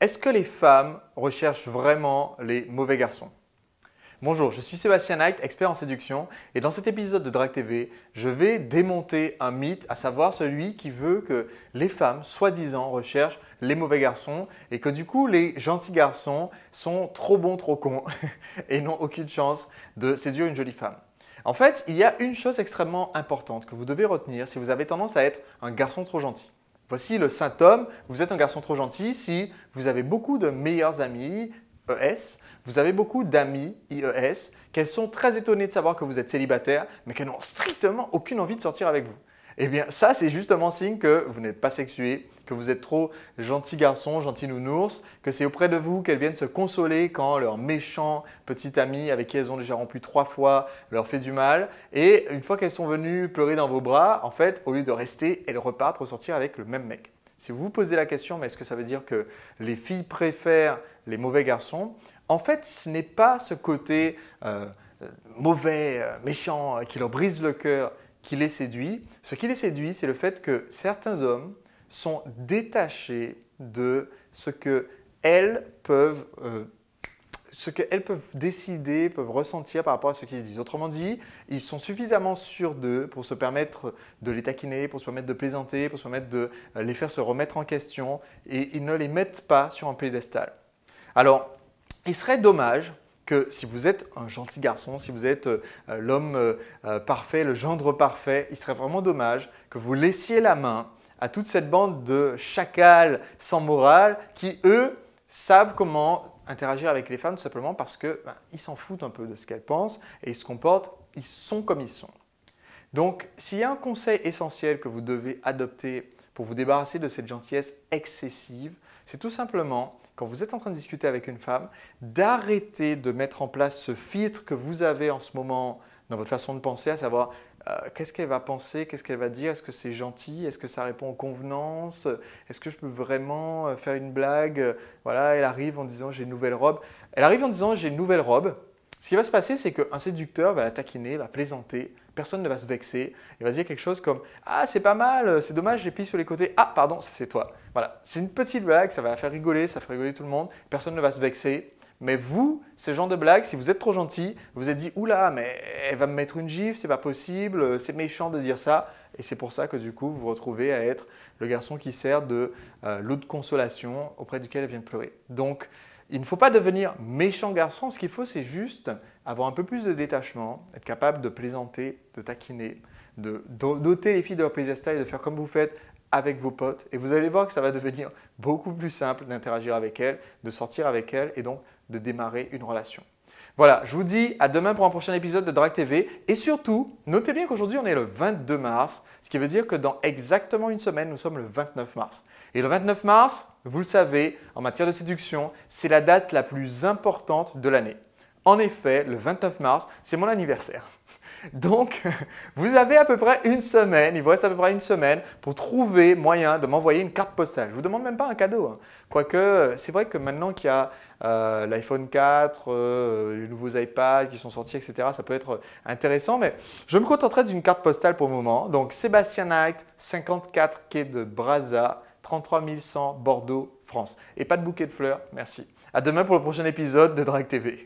Est-ce que les femmes recherchent vraiment les mauvais garçons? Bonjour, je suis Sébastien Knight, expert en séduction et dans cet épisode de Drague TV, je vais démonter un mythe, à savoir celui qui veut que les femmes, soi-disant, recherchent les mauvais garçons et que du coup, les gentils garçons sont trop bons, trop cons et n'ont aucune chance de séduire une jolie femme. En fait, il y a une chose extrêmement importante que vous devez retenir si vous avez tendance à être un garçon trop gentil. Voici le symptôme, vous êtes un garçon trop gentil si vous avez beaucoup de meilleurs amis, ES, vous avez beaucoup d'amis, IES, qu'elles sont très étonnées de savoir que vous êtes célibataire, mais qu'elles n'ont strictement aucune envie de sortir avec vous. Eh bien, ça, c'est justement signe que vous n'êtes pas sexué, que vous êtes trop gentil garçon, gentil nounours, que c'est auprès de vous qu'elles viennent se consoler quand leur méchant petit ami avec qui elles ont déjà rompu 3 fois leur fait du mal. Et une fois qu'elles sont venues pleurer dans vos bras, en fait, au lieu de rester, elles repartent ressortir avec le même mec. Si vous vous posez la question, mais est-ce que ça veut dire que les filles préfèrent les mauvais garçons? En fait, ce n'est pas ce côté mauvais, méchant, qui leur brise le cœur qui les séduit. Ce qui les séduit, c'est le fait que certains hommes sont détachés de ce qu'elles peuvent décider, peuvent ressentir par rapport à ce qu'ils disent. Autrement dit, ils sont suffisamment sûrs d'eux pour se permettre de les taquiner, pour se permettre de plaisanter, pour se permettre de les faire se remettre en question et ils ne les mettent pas sur un piédestal. Alors, il serait dommage que si vous êtes un gentil garçon, si vous êtes l'homme parfait, le gendre parfait, il serait vraiment dommage que vous laissiez la main à toute cette bande de chacals sans morale qui, eux, savent comment interagir avec les femmes tout simplement parce qu'ils s'en foutent un peu de ce qu'elles pensent et ils se comportent, ils sont comme ils sont. Donc, s'il y a un conseil essentiel que vous devez adopter pour vous débarrasser de cette gentillesse excessive, c'est tout simplement, quand vous êtes en train de discuter avec une femme, d'arrêter de mettre en place ce filtre que vous avez en ce moment dans votre façon de penser, à savoir qu'est-ce qu'elle va penser, qu'est-ce qu'elle va dire, est-ce que c'est gentil, est-ce que ça répond aux convenances, est-ce que je peux vraiment faire une blague, voilà, elle arrive en disant j'ai une nouvelle robe. Elle arrive en disant j'ai une nouvelle robe. Ce qui va se passer, c'est qu'un séducteur va la taquiner, va plaisanter, personne ne va se vexer. Il va dire quelque chose comme « Ah, c'est pas mal, c'est dommage, j'ai pris sur les côtés. Ah, pardon, c'est toi. » Voilà, c'est une petite blague, ça va la faire rigoler, ça fait rigoler tout le monde, personne ne va se vexer. Mais vous, ce genre de blague, si vous êtes trop gentil, vous vous êtes dit « Oula, mais elle va me mettre une gifle, c'est pas possible, c'est méchant de dire ça. » Et c'est pour ça que du coup, vous vous retrouvez à être le garçon qui sert de l'eau de consolation auprès duquel elle vient pleurer. Donc, il ne faut pas devenir méchant garçon, ce qu'il faut c'est juste avoir un peu plus de détachement, être capable de plaisanter, de taquiner, de doter les filles de leur piédestal et de faire comme vous faites avec vos potes. Et vous allez voir que ça va devenir beaucoup plus simple d'interagir avec elles, de sortir avec elles et donc de démarrer une relation. Voilà, je vous dis à demain pour un prochain épisode de Drague TV et surtout, notez bien qu'aujourd'hui on est le 22 mars, ce qui veut dire que dans exactement une semaine, nous sommes le 29 mars. Et le 29 mars, vous le savez, en matière de séduction, c'est la date la plus importante de l'année. En effet, le 29 mars, c'est mon anniversaire. Donc, vous avez à peu près une semaine, il vous reste à peu près une semaine pour trouver moyen de m'envoyer une carte postale. Je ne vous demande même pas un cadeau. Hein. Quoique, c'est vrai que maintenant qu'il y a l'iPhone 4, les nouveaux iPads qui sont sortis, etc., ça peut être intéressant. Mais je me contenterai d'une carte postale pour le moment. Donc, Sébastien Knight, 54 quai de Brazza, 33 100 Bordeaux, France. Et pas de bouquet de fleurs, merci. À demain pour le prochain épisode de Drague TV.